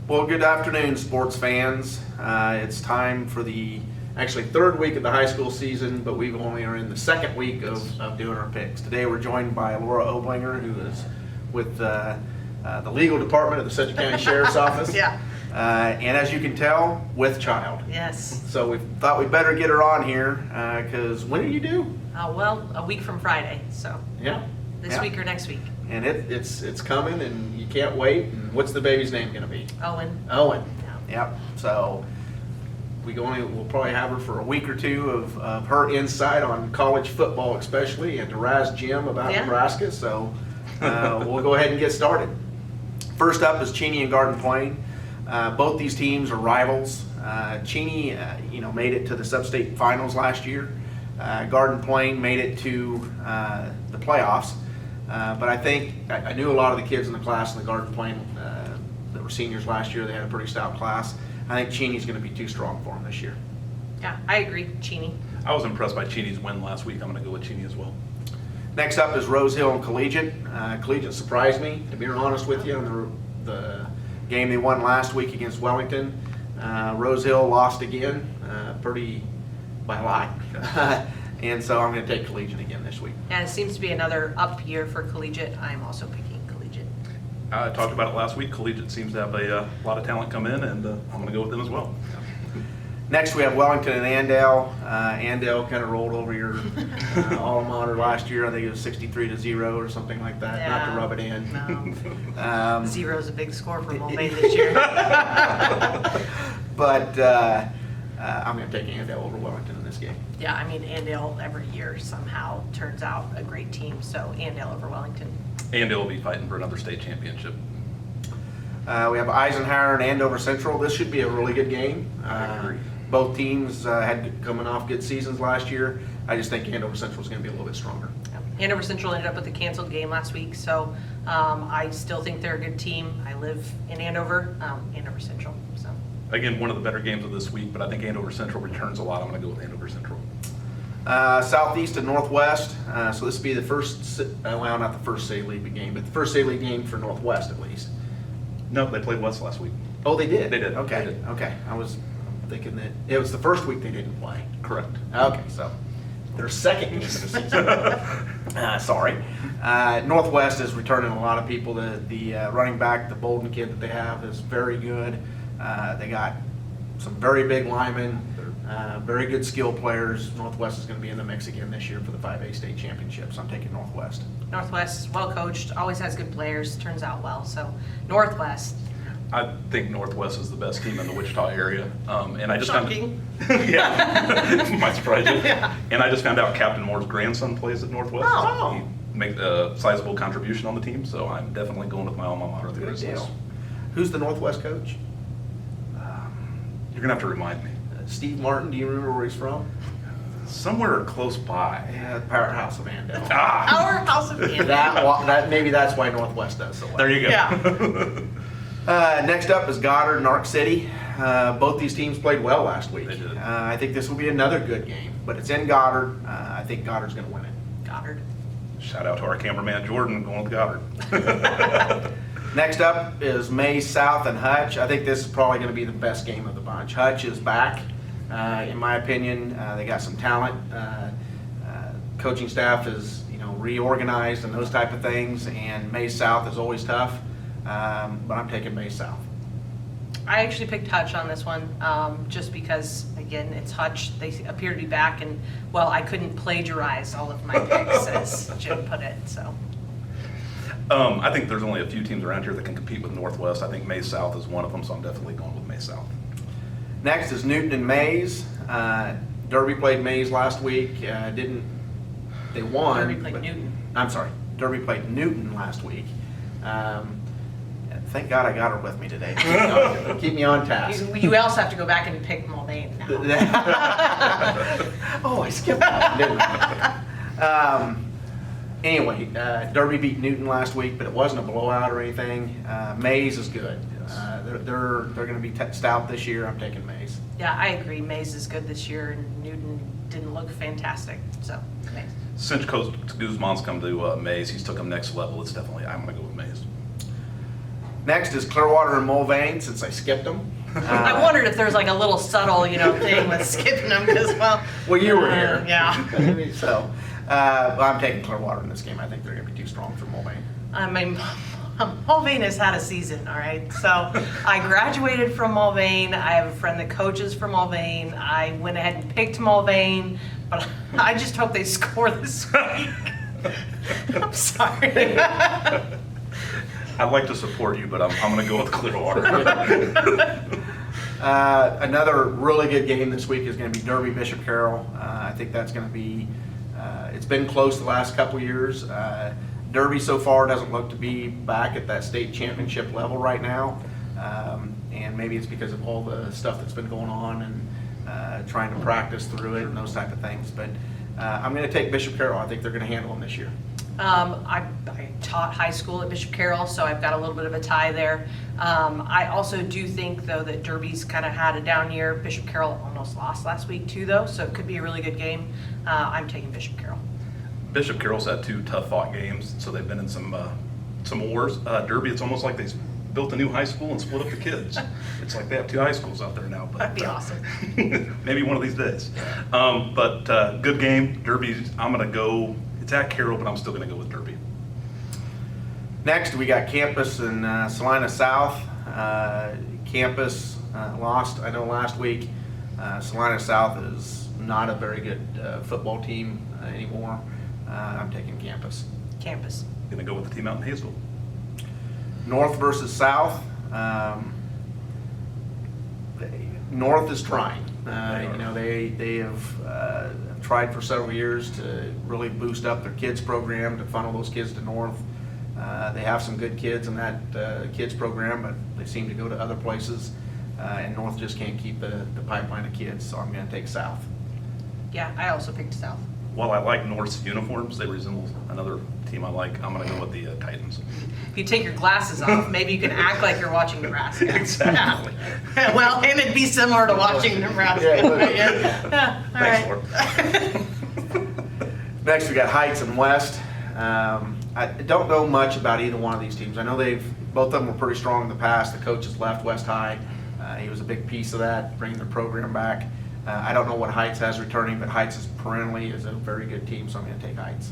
Well, good afternoon, sports fans. It's time for the actually third week of the high school season, but we only are in the second week of doing our picks. Today we're joined by Laura Oblinger, who is with the legal department of the Sedgwick County Sheriff's Office. Yeah. And as you can tell, with child. Yes. So we thought we'd better get her on here because when are you due? Well, a week from Friday, so Yeah. this week or next week. And it's coming, and you can't wait. And what's the baby's name going to be? Owen. Owen. Yeah. Yep. So we'll probably have her for a week or two of her insight on college football, especially, and to Raz Jim about Nebraska. So we'll go ahead and get started. First up is Cheney and Garden Plain. Both these teams are rivals. Cheney, made it to the sub-state finals last year. Garden Plain made it to the playoffs. But I think I knew a lot of the kids in the class in the Garden Plain that were seniors last year. They had a pretty stout class. I think Cheney's going to be too strong for them this year. Yeah, I agree. Cheney. I was impressed by Cheney's win last week. I'm going to go with Cheney as well. Next up is Rose Hill and Collegiate. Collegiate surprised me, to be honest with you, in the game they won last week against Wellington. Rose Hill lost again, pretty by a lot. And so I'm going to take Collegiate again this week. Yeah, it seems to be another up year for Collegiate. I'm also picking Collegiate. I talked about it last week. Collegiate seems to have a lot of talent come in, and I'm going to go with them as well. Next, we have Wellington and Andale. Andale kind of rolled over your alma mater last year. I think it was 63-0 or something like that. Yeah. Not to rub it in. No. Zero's a big score for Mulvane this year. But I'm going to take Andale over Wellington in this game. Yeah, I mean, Andale every year somehow turns out a great team, so Andale over Wellington. Andale will be fighting for another state championship. We have Eisenhower and Andover Central. This should be a really good game. I agree. Both teams had coming off good seasons last year. I just think Andover Central is going to be a little bit stronger. Andover Central ended up with a canceled game last week, so I still think they're a good team. I live in Andover, Andover Central. So Again, one of the better games of this week, but I think Andover Central returns a lot. I'm going to go with Andover Central. Southeast and Northwest. So this will be the first, well, not the first City League game, but the first City League game for Northwest at least. No, they played West last week. Oh, they did? They did. Okay. They did. Okay. I was thinking that it was the first week they didn't play. Correct. Okay, so their second game of the season. Sorry. Northwest is returning a lot of people. The running back, the Bolden kid that they have, is very good. They got some very big linemen, very good skill players. Northwest is going to be in the mix again this year for the 5A state championships. I'm taking Northwest. Northwest, well coached, always has good players, turns out well. So Northwest. I think Northwest is the best team in the Wichita area. And I just Shocking. Yeah, might surprise you. Yeah. And I just found out Captain Moore's grandson plays at Northwest. Oh. He made a sizable contribution on the team, so I'm definitely going with my alma mater, the Good Grizzlies. deal. Who's the Northwest coach? You're going to have to remind me. Steve Martin. Do you remember where he's from? Somewhere close by. Yeah, the powerhouse of Andale. Ah, Our House of Andover. That maybe that's why Northwest does so well. there you go. Yeah. Next up is Goddard and Arc City. Both these teams played well last week. They did. I think this will be another good game, but it's in Goddard. I think Goddard's going to win it. Goddard. Shout out to our cameraman Jordan going with Goddard. Next up is Mays South and Hutch. I think this is probably going to be the best game of the bunch. Hutch is back, in my opinion. They got some talent. Coaching staff is reorganized and those type of things, and Mays South is always tough, but I'm taking Mays South. I actually picked Hutch on this one, just because, again, it's Hutch. They appear to be back, and, well, I couldn't plagiarize all of my picks, as Jim put it, so. I think there's only a few teams around here that can compete with Northwest. I think Mays South is one of them, so I'm definitely going with Mays South. Next is Newton and Mays. Derby played Mays last week. They won. Derby played Newton. I'm sorry. Derby played Newton last week. Thank God I got her with me today. Keep me on task. You also have to go back and pick Mulvane now. Oh, I skipped that, didn't I? Anyway, Derby beat Newton last week, but it wasn't a blowout or anything. Mays is good. They're going to be stout this year. I'm taking Mays. Yeah, I agree. Mays is good this year, and Newton didn't look fantastic, so Mays. Since Coach Guzman's come to Mays, he's took him next level. I'm going to go with Mays. Next is Clearwater and Mulvane, since I skipped them. I wondered if there's like a little subtle, thing with skipping them as well. Well, you were here. Yeah. So, I'm taking Clearwater in this game. I think they're going to be too strong for Mulvane. I mean, Mulvane has had a season, all right? So I graduated from Mulvane. I have a friend that coaches for Mulvane. I went ahead and picked Mulvane, but I just hope they score this week. I'm sorry. I'd like to support you, but I'm going to go with Clearwater. Another really good game this week is going to be Derby Bishop Carroll. I think that's going to be, it's been close the last couple years. Derby so far doesn't look to be back at that state championship level right now. And maybe it's because of all the stuff that's been going on and trying to practice through it and those type of things. But I'm going to take Bishop Carroll. I think they're going to handle them this year. I taught high school at Bishop Carroll, so I've got a little bit of a tie there. I also do think, though, that Derby's kind of had a down year. Bishop Carroll almost lost last week, too, though, so it could be a really good game. I'm taking Bishop Carroll. Bishop Carroll's had 2 tough-fought games, so they've been in some wars. Derby, it's almost like they built a new high school and split up the kids. It's like they have 2 high schools out there now. But, That'd be awesome. Maybe one of these days. But good game. Derby, I'm going to go. It's at Carroll, but I'm still going to go with Derby. Next, we got Campus and Salina South. Campus lost, I know, last week. Salina South is not a very good football team anymore. I'm taking Campus. Campus. Going to go with the team out in Hayesville. North versus South. North is trying. They have tried for several years to really boost up their kids program, to funnel those kids to North. They have some good kids in that kids program, but they seem to go to other places, and North just can't keep the pipeline of kids, so I'm going to take South. Yeah, I also picked South. While I like North's uniforms, they resemble another team I like. I'm going to go with the Titans. If you take your glasses off, maybe you can act like you're watching Nebraska. Exactly. Yeah. Well, and it'd be similar to watching Nebraska. Yeah, All Thanks, right. Lord. Next, we got Heights and West. I don't know much about either one of these teams. I know both of them were pretty strong in the past. The coach has left West High. He was a big piece of that, bringing their program back. I don't know what Heights has returning, but Heights is perennially a very good team, so I'm going to take Heights.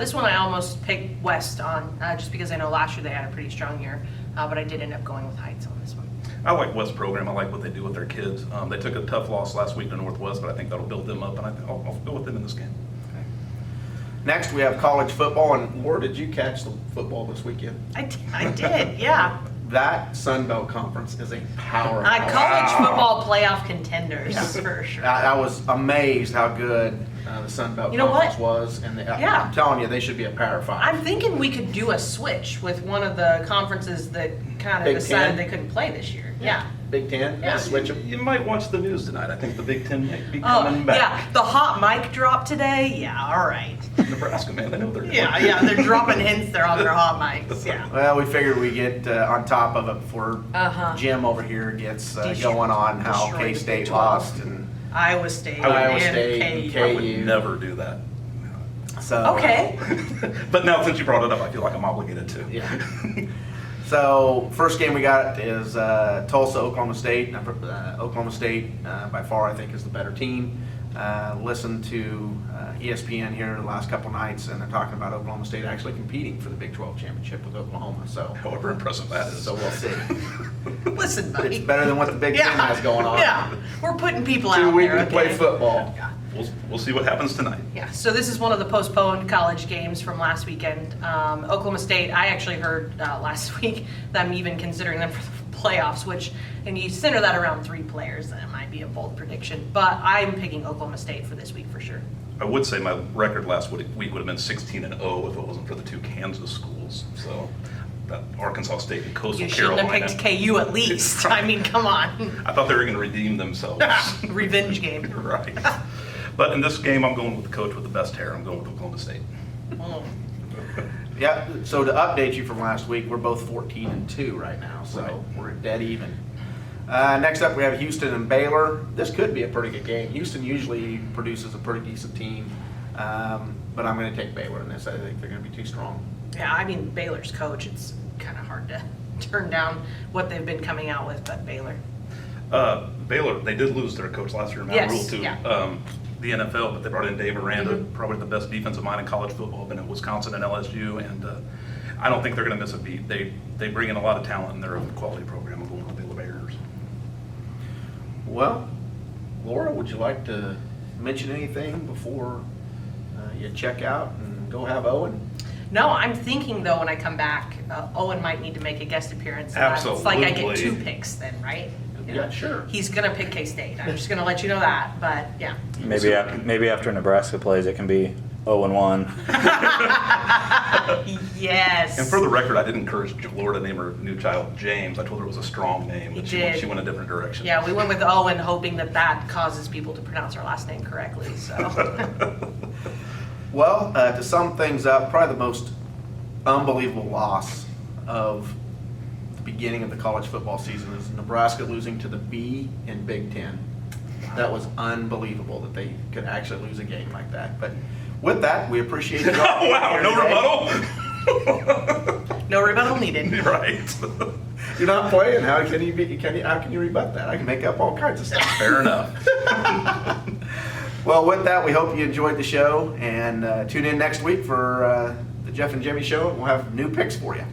This one I almost picked West on, just because I know last year they had a pretty strong year, but I did end up going with Heights on this one. I like West program. I like what they do with their kids. They took a tough loss last week to Northwest, but I think that'll build them up, and I'll go with them in this game. Okay. Next, we have college football, and Laura, did you catch the football this weekend? I did, yeah. That Sun Belt Conference is a powerhouse. College football playoff contenders, for sure. I was amazed how good the Sun Belt You know Conference what? was, and Yeah. I'm telling you, they should be a Power 5. I'm thinking we could do a switch with one of the conferences that kind of Big decided Ten? they couldn't play this year. Yeah. Big Ten, Yeah. switch them. You might watch the news tonight. I think the Big Ten might be Oh, coming back. yeah. The hot mic drop today. Yeah, all right. Nebraska, man, they know what they're doing. Yeah, they're dropping hints there on their hot mics. Yeah. Well, we figured we get on top of it before Uh-huh. Jim over here gets Destroy- going on how destroy the K-State Big 12. lost and Iowa State. Iowa and State and KU. I would KU. never do that. so. Okay. But now, since you brought it up, I feel like I'm obligated to. Yeah. So first game we got is Tulsa, Oklahoma State. Oklahoma State by far I think is the better team. Listened to ESPN here the last couple nights, and they're talking about Oklahoma State actually competing for the Big 12 championship with Oklahoma. So However impressive that is. so we'll see. Listen, buddy. It's better than what the Big Ten has going on. Yeah. We're putting people Too out weak there. to play okay? football. Yeah. We'll see what happens tonight. Yeah, so this is one of the postponed college games from last weekend. Oklahoma State, I actually heard last week them even considering them for the playoffs, which, and you center that around 3 players, that might be a bold prediction. But I'm picking Oklahoma State for this week for sure. I would say my record last week would have been 16-0 if it wasn't for the 2 Kansas schools. So that Arkansas State and Coastal You shouldn't Carolina. have picked KU at least. I mean, come on. I thought they were going to redeem themselves. Revenge game. Right. But in this game, I'm going with the coach with the best hair. I'm going with Oklahoma State. Oh. Yeah, so to update you from last week, we're both 14-2 right now, so Right. we're dead even. Next up, we have Houston and Baylor. This could be a pretty good game. Houston usually produces a pretty decent team, but I'm going to take Baylor in this. I think they're going to be too strong. Yeah, I mean, Baylor's coach, it's kind of hard to turn down what they've been coming out with, but Baylor. Baylor, they did lose their coach last year, Matt Yes, Rule, to yeah. the NFL, but they brought in Dave Aranda, Mhm. probably the best defensive mind in college football, been at Wisconsin and LSU, and I don't think they're going to miss a beat. They bring in a lot of talent, and they're a quality program. I'm going with the Baylor Bears. Well, Laura, would you like to mention anything before you check out and go have Owen? No, I'm thinking though, when I come back, Owen might need to make a guest appearance. It's like I get 2 Absolutely. picks then, right? Yeah, sure. He's gonna pick K-State. I'm just gonna let you know that, but yeah. Maybe after Nebraska plays, it can be 0-1. Yes. And for the record, I did encourage Laura to name her new child James. I told her it was a strong name, You but did. she went a different direction. Yeah, we went with Owen, hoping that that causes people to pronounce our last name correctly, so. Well, to sum things up, probably the most unbelievable loss of the beginning of the college football season is Nebraska losing to the B in Big Ten. That was unbelievable that they could actually lose a game like that. But with that, we appreciate you. Oh, wow, no rebuttal? No rebuttal needed. You're right. You're not playing. How can you rebut that? I can make up all kinds of stuff. Fair enough. Well, with that, we hope you enjoyed the show, and tune in next week for the Jeff and Jimmy show, and we'll have new picks for you.